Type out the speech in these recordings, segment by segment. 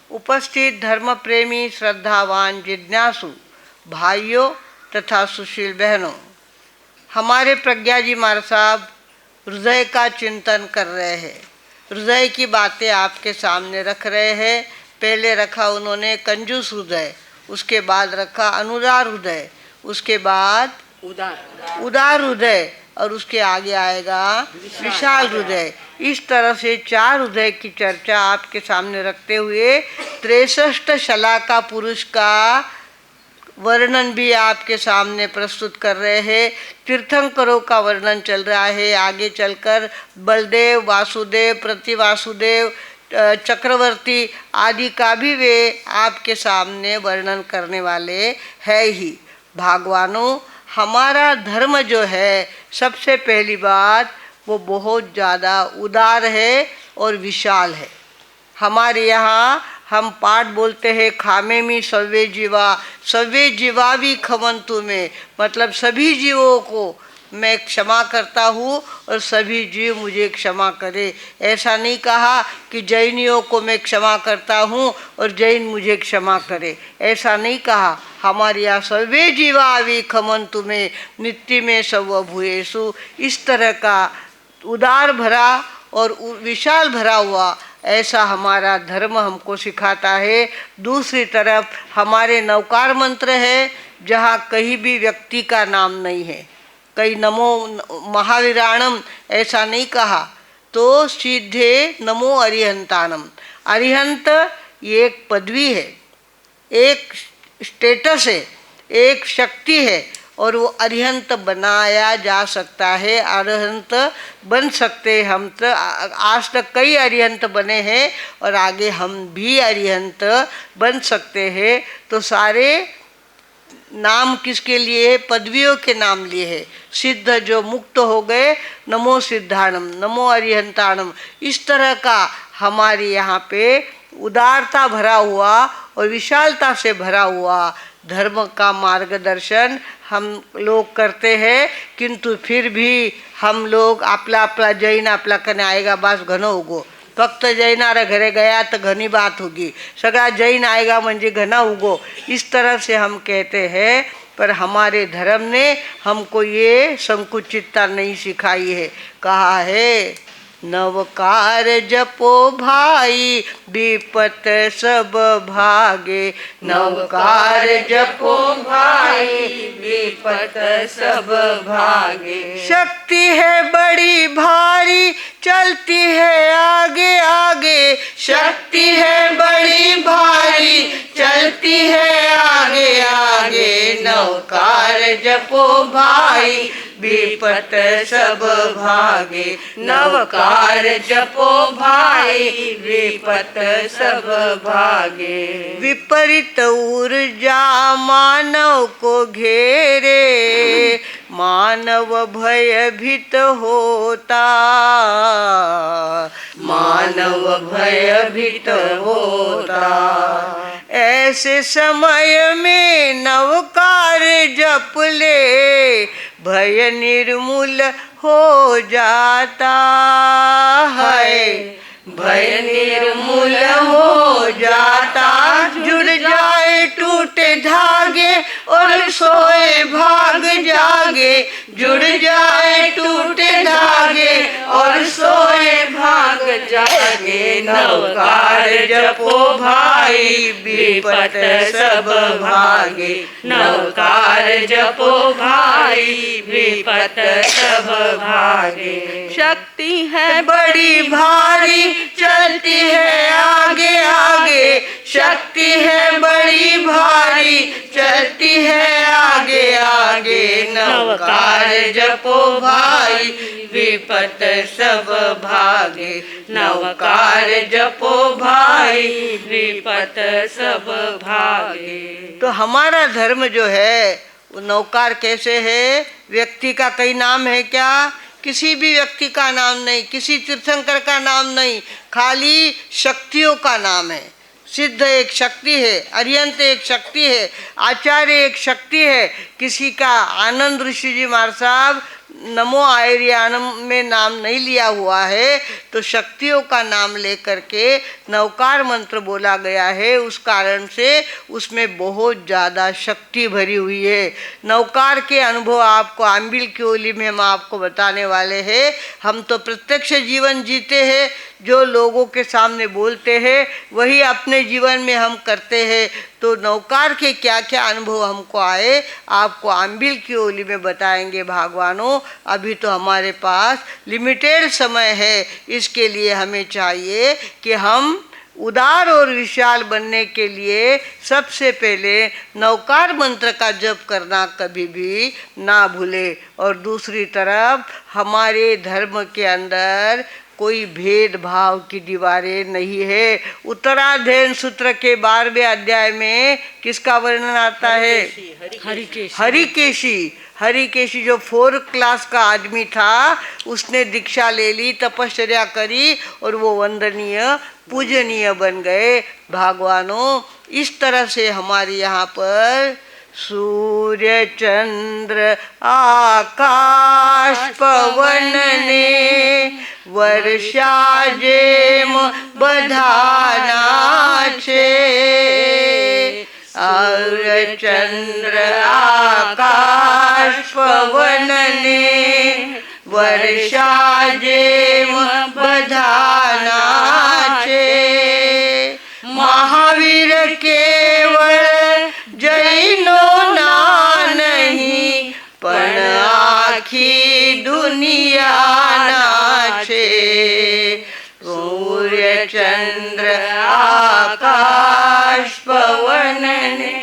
उपस्थित धर्म प्रेमी श्रद्धावान जिज्ञासु भाइयों तथा सुशील बहनों, हमारे प्रज्ञा जी महाराज साहब हृदय का चिंतन कर रहे हैं, हृदय की बातें आपके सामने रख रहे हैं। पहले रखा उन्होंने कंजूस हृदय, उसके बाद रखा अनुदार हृदय, उसके बाद उदार हृदय और उसके आगे आएगा विशाल हृदय। इस तरह से 4 हृदय की चर्चा आपके सामने रखते हुए 63 शलाका पुरुष का वर्णन भी आपके सामने प्रस्तुत कर रहे हैं। तीर्थंकरों का वर्णन चल रहा है। आगे चलकर बलदेव, वासुदेव, प्रतिवासुदेव, चक्रवर्ती आदि का भी वे आपके सामने वर्णन करने वाले है ही। भगवानों, हमारा धर्म जो है, सबसे पहली बात वो बहुत ज़्यादा उदार है और विशाल है। हमारे यहाँ हम पाठ बोलते हैं खामे में सव्वे जीवा भी खमंतु में, मतलब सभी जीवों को मैं क्षमा करता हूँ और सभी जीव मुझे क्षमा करे। ऐसा नहीं कहा कि जैनियों को मैं क्षमा करता हूँ और जैन मुझे क्षमा करे, ऐसा नहीं कहा। हमारे यहाँ सर्वे जीवावि खमंतु में नित्य में सर्वभूयेषु, इस तरह का उदार भरा और विशाल भरा हुआ ऐसा हमारा धर्म हमको सिखाता है। दूसरी तरफ हमारे नवकार मंत्र है, जहाँ कहीं भी व्यक्ति का नाम नहीं है, कहीं नमो महावीराणम ऐसा नहीं कहा, तो सीधे नमो अरिहंतानम। अरिहंत एक पदवी है, एक स्टेटस है, एक शक्ति है और वो अरिहंत बनाया जा सकता है, अरिहंत बन सकते हैं हम। तो आज तक कई अरिहंत बने हैं और आगे हम भी अरिहंत बन सकते हैं। तो सारे नाम किसके लिए है? पदवियों के नाम लिए है। सिद्ध जो मुक्त हो गए, नमो सिद्धाणम, नमो अरिहंताणम, इस तरह का हमारे यहाँ पे उदारता भरा हुआ और विशालता से भरा हुआ धर्म का मार्गदर्शन हम लोग करते हैं। किंतु फिर भी हम लोग आपला जैन आपला कने आएगा बस घणं उगो, फक्त जैनारा घरे गया तो घनी बात होगी, सगळा जैन आएगा म्हणजे घना उगो, इस तरह से हम कहते हैं। पर हमारे धर्म ने हमको ये संकुचितता नहीं सिखाई है। कहा है नवकार जपो भाई विपत सब भागे, नवकार जपो भाई विपत सब भागे। शक्ति है बड़ी भारी चलती है आगे आगे, शक्ति है बड़ी भारी चलती है आगे आगे। नवकार जपो भाई विपत सब भागे, नवकार जपो भाई विपत सब भागे। विपरीत ऊर्जा मानव को घेरे, मानव भयभीत होता, मानव भयभीत होता। ऐसे समय में नवकार जप ले, भय निर्मूल हो जाता है, भय निर्मूल हो जाता। जुड़ जाए टूटे धागे और सोए भाग जागे, जुड़ जाए टूटे धागे और सोए भाग जागे। नवकार जपो भाई विपत सब भागे, नवकार जपो भाई विपत सब भागे। शक्ति है बड़ी भारी चलती है आगे आगे, शक्ति है बड़ी भारी चलती है आगे आगे। नवकार जपो भाई विपत सब भागे, नवकार जपो भाई विपत सब भागे। तो हमारा धर्म जो है वो नवकार कैसे है? व्यक्ति का कई नाम है क्या? किसी भी व्यक्ति का नाम नहीं, किसी तीर्थंकर का नाम नहीं, खाली शक्तियों का नाम है। सिद्ध एक शक्ति है, अरिहंत एक शक्ति है, आचार्य एक शक्ति है। किसी का आनंद ऋषि जी महाराज साहब नमो आयरियानम में नाम नहीं लिया हुआ है, तो शक्तियों का नाम लेकर के नवकार मंत्र बोला गया है। उस कारण से उसमें बहुत ज़्यादा शक्ति भरी हुई है। नवकार के अनुभव आपको आंबिल की ओली में हम आपको बताने वाले हैं। हम तो प्रत्यक्ष जीवन जीते हैं, जो लोगों के सामने बोलते हैं वही अपने जीवन में हम करते हैं। तो नवकार के क्या क्या अनुभव हमको आए आपको आंबिल की ओली में बताएंगे भगवानों। अभी तो हमारे पास लिमिटेड समय है, इसके लिए हमें चाहिए कि हम उदार और विशाल बनने के लिए सबसे पहले नवकार मंत्र का जप करना कभी भी ना भूले। और दूसरी तरफ हमारे धर्म के अंदर कोई भेदभाव की दीवारें नहीं है। उत्तराध्ययन सूत्र के 12वें अध्याय में किसका वर्णन आता है? हरिकेशी। हरिकेशी जो 4 क्लास का आदमी था, उसने दीक्षा ले ली, तपश्चर्या करी और वो वंदनीय पूजनीय बन गए। भगवानों, इस तरह से हमारे यहाँ पर सूर्य चंद्र आकाश पवन ने वर्षा जेम बधाना छे। सूर्य चंद्र आकाश पवन ने वर्षा जेम बधाना छे। महावीर केवल जैनो ना नहीं, पण आखी दुनिया ना छे। सूर्य चंद्र आकाश पवन ने।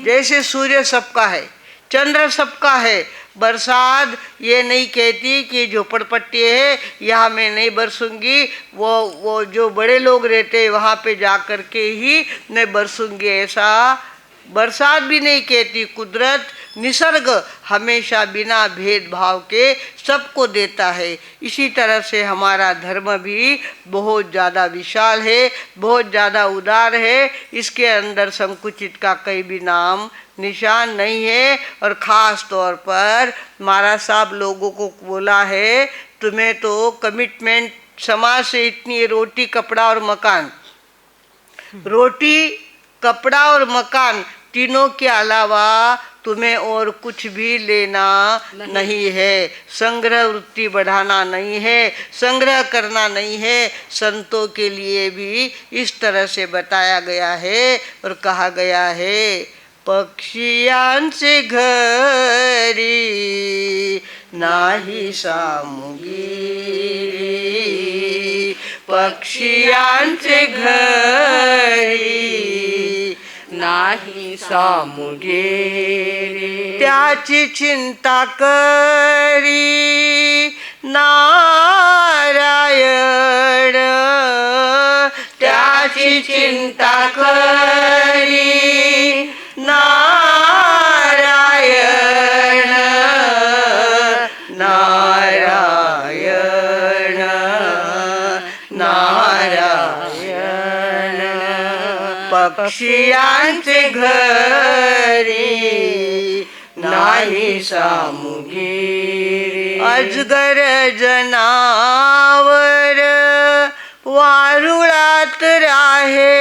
जैसे सूर्य सबका है, चंद्र सबका है। बरसात ये नहीं कहती कि झोपड़पट्टी है यहाँ मैं नहीं बरसूंगी, वो जो बड़े लोग रहते हैं वहाँ पे जा कर के ही मैं बरसूंगी, ऐसा बरसात भी नहीं कहती। कुदरत निसर्ग हमेशा बिना भेदभाव के सबको देता है। इसी तरह से हमारा धर्म भी बहुत ज़्यादा विशाल है, बहुत ज़्यादा उदार है। इसके अंदर संकुचित का कहीं भी नाम निशान नहीं है। और ख़ास तौर पर महाराज साहब लोगों को बोला है, तुम्हें तो कमिटमेंट समाज से इतनी, रोटी कपड़ा और मकान, रोटी कपड़ा और मकान तीनों के अलावा तुम्हें और कुछ भी लेना नहीं है। संग्रह वृत्ति बढ़ाना नहीं है, संग्रह करना नहीं है। संतों के लिए भी इस तरह से बताया गया है और कहा गया है, पक्षियांचे घरी नाही सामुगिरी। पक्षियांचे घरी नाही सामुगे रे। त्याची चिंता करी नारायण, त्याची चिंता करी नारायण। नारायण नारायण। पक्षियांचे घरी नाही सामुगिरी। अजगर जनावर वारुळात राहे,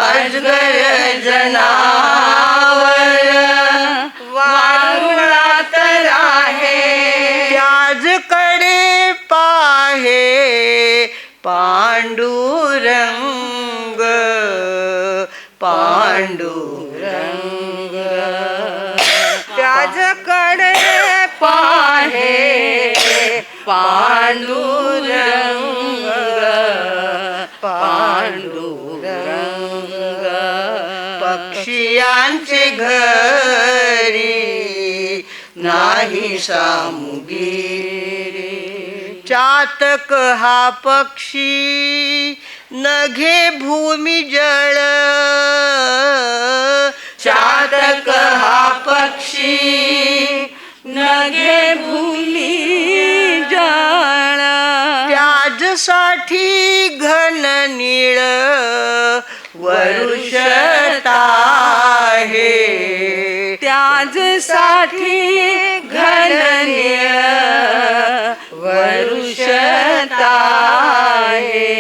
अजगर जनावर वारुळात राहे। त्याजकडे पाहे पांडुरंग, पांडुरंग। त्याजकडे पाहे पांडुरंग, पांडुरंग। पक्षियांचे घरी नाही सामुगिरी। चातक हा पक्षी नघे भूमी जळ, चातक हा पक्षी नघे भूमी जळ। त्याजसाठी घन नीळ वरुषता आहे, त्याजसाठी धन्य वरुषता है,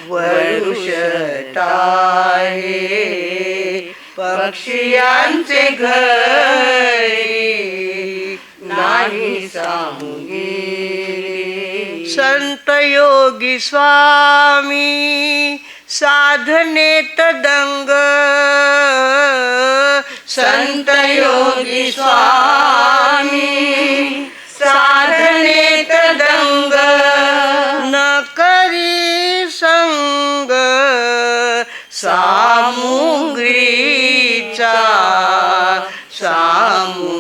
वरुषता है पक्षियांचे घरी नाही सामुगिरी. संत योगी स्वामी साधनेत दंग, संत योगी स्वामी साधनेत दंग, न करी संग सामुग्रीचा, सामुग्रीचा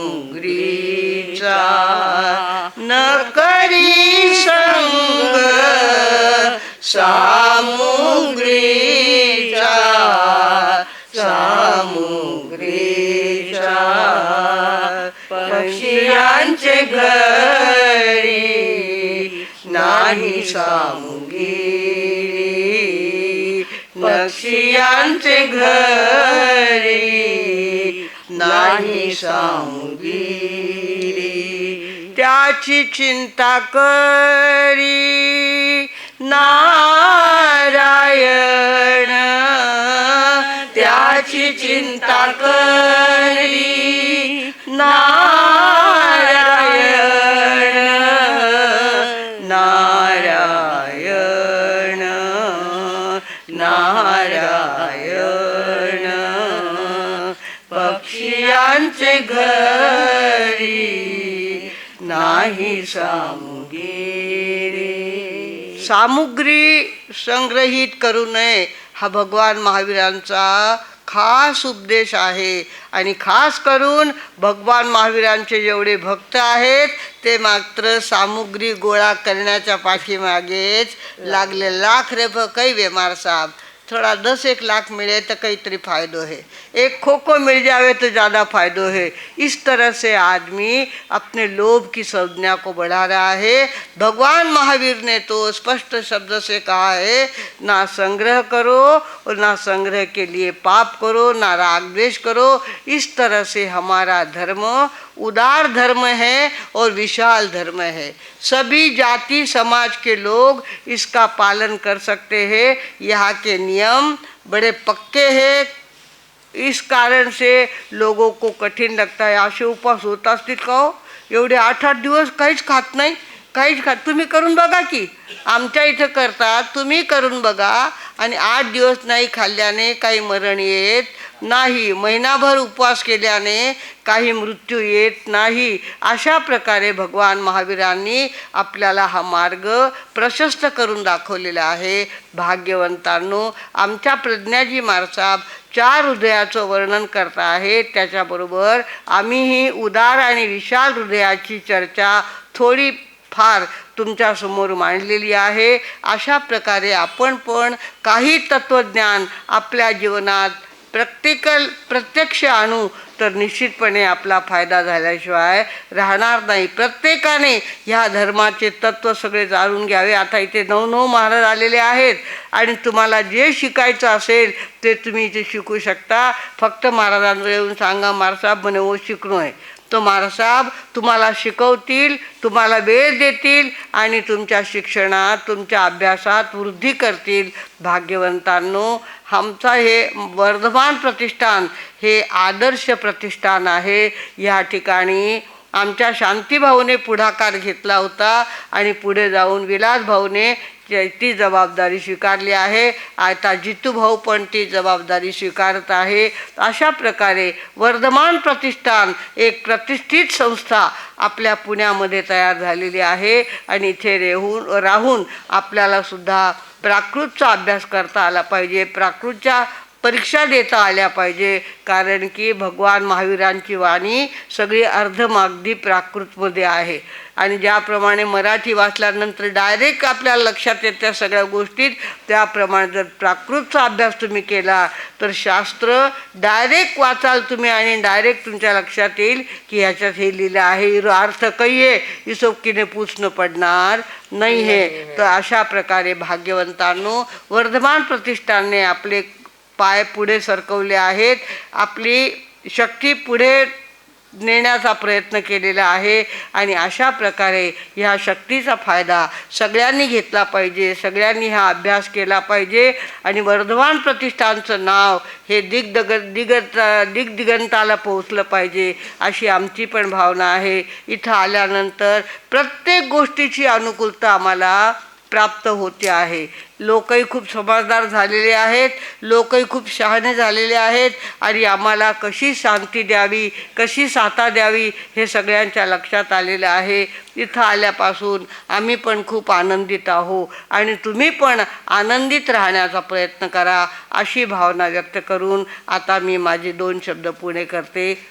न करी संग सामुग्रीचा, सामुग्रीचा पक्षियांचे घरी नाही सामुगिरी, पक्षियांचे घरी नाही सामुगिरी. त्याची चिंता करी नारायण, त्याची चिंता करी नारायण, नारायण, नारायण पक्षियांचे घरी नाही सामुगिरी. सामुग्री संग्रहित करू नये हा भगवान महावीरांचा खास उपदेश आहे. आणि खास करून भगवान महावीरांचे जेवढे भक्त आहेत ते मात्र सामुग्री गोळा करण्याच्या पाठीमागेच लागले. लाख रुपये कई बेमार साहब, थोड़ा 10-1 लाख मिले तो कई तरी फायदो है, एक खोखो मिल जावे तो ज़्यादा फायदो है. इस तरह से आदमी अपने लोभ की संज्ञा को बढ़ा रहा है. भगवान महावीर ने तो स्पष्ट शब्द से कहा है, ना संग्रह करो और ना संग्रह के लिए पाप करो, ना राग द्वेष करो. इस तरह से हमारा धर्म उदार धर्म है और विशाल धर्म है. सभी जाति समाज के लोग इसका पालन कर सकते हैं. यहाँ के नियम बड़े पक्के हैं. इस कारण से लोगों को कठीण लगता है. असे उपवास होत असतील का हो? एवढे 8-8 दिवस काहीच खात नाही, काहीच खात. तुम्ही करून बघा की, आमच्या इथं करतात, तुम्ही करून बघा. आणि 8 दिवस नाही खाल्ल्याने काही मरण येत नाही, महिनाभर उपवास केल्याने काही मृत्यू येत नाही. अशा प्रकारे भगवान महावीरांनी आपल्याला हा मार्ग प्रशस्त करून दाखवलेला आहे. भाग्यवंतांनो, आमच्या प्रज्ञाजी महाराज 4 हृदयाचं वर्णन करता आहेत. त्याच्याबरोबर आम्हीही उदार आणि विशाल हृदयाची चर्चा थोडी फार तुमच्यासमोर मांडलेली आहे. अशा प्रकारे आपण पण काही तत्त्वज्ञान आपल्या जीवनात प्रत्यक्ष आणू तर निश्चितपणे आपला फायदा झाल्याशिवाय राहणार नाही. प्रत्येकाने ह्या धर्माचे तत्त्व सगळे जाणून घ्यावे. आता इथे 9 महाराज आलेले आहेत आणि तुम्हाला जे शिकायचं असेल ते तुम्ही इथे शिकू शकता. फक्त महाराजांवर येऊन सांगा, महाराज साहेब म्हणे वो शिकणं आहे, तो महाराज साहेब तुम्हाला शिकवतील, तुम्हाला वेळ देतील आणि तुमच्या शिक्षणात, तुमच्या अभ्यासात वृद्धी करतील. भाग्यवंतांनो, आमचा हे वर्धमान प्रतिष्ठान हे आदर्श प्रतिष्ठान आहे. या ठिकाणी आमच्या शांतीभाऊने पुढाकार घेतला होता आणि पुढे जाऊन विलासभाऊने ती जबाबदारी स्वीकारली आहे. आता जितूभाऊ पण ती जबाबदारी स्वीकारत आहे. अशा प्रकारे वर्धमान प्रतिष्ठान एक प्रतिष्ठित संस्था आपल्या पुण्यामध्ये तयार झालेली आहे. आणि इथे राहून आपल्याला सुद्धा प्राकृतचा अभ्यास करता आला पाहिजे, प्राकृतच्या परीक्षा देता आल्या पाहिजे. कारण की भगवान महावीरांची वाणी सगळी अर्धमागधी प्राकृतमध्ये आहे. आणि ज्याप्रमाणे मराठी वाचल्यानंतर डायरेक्ट आपल्याला लक्षात येत्या सगळ्या गोष्टीत, त्याप्रमाणे जर प्राकृतचा अभ्यास तुम्ही केला तर शास्त्र डायरेक्ट वाचाल तुम्ही आणि डायरेक्ट तुमच्या लक्षात येईल की ह्याच्यात हे लिहिलं आहे, अर्थ काही आहे, इसोबकीने पूछणं पडणार नाही है. तर अशा प्रकारे भाग्यवंतांनो, वर्धमान प्रतिष्ठानने आपले पाय पुढे सरकवले आहेत. आपली शक्ती पुढे नेण्याचा प्रयत्न केलेला आहे. आणि अशा प्रकारे ह्या शक्तीचा फायदा सगळ्यांनी घेतला पाहिजे, सगळ्यांनी हा अभ्यास केला पाहिजे. आणि वर्धमान प्रतिष्ठानचं नाव हे दिग्दिगंताला पोहोचलं पाहिजे अशी आमची पण भावना आहे. इथं आल्यानंतर प्रत्येक गोष्टीची अनुकूलता आम्हाला प्राप्त होते आहे. लोकही खूप समजदार झालेले आहेत, लोकही खूप शहाणे झालेले आहेत. आणि आम्हाला कशी शांती द्यावी, कशी साथा द्यावी हे सगळ्यांच्या लक्षात आलेलं आहे. इथं आल्यापासून आम्ही पण खूप आनंदित आहोत आणि तुम्ही पण आनंदित राहण्याचा प्रयत्न करा अशी भावना व्यक्त करून आता मी माझे 2 शब्द पुढे करते.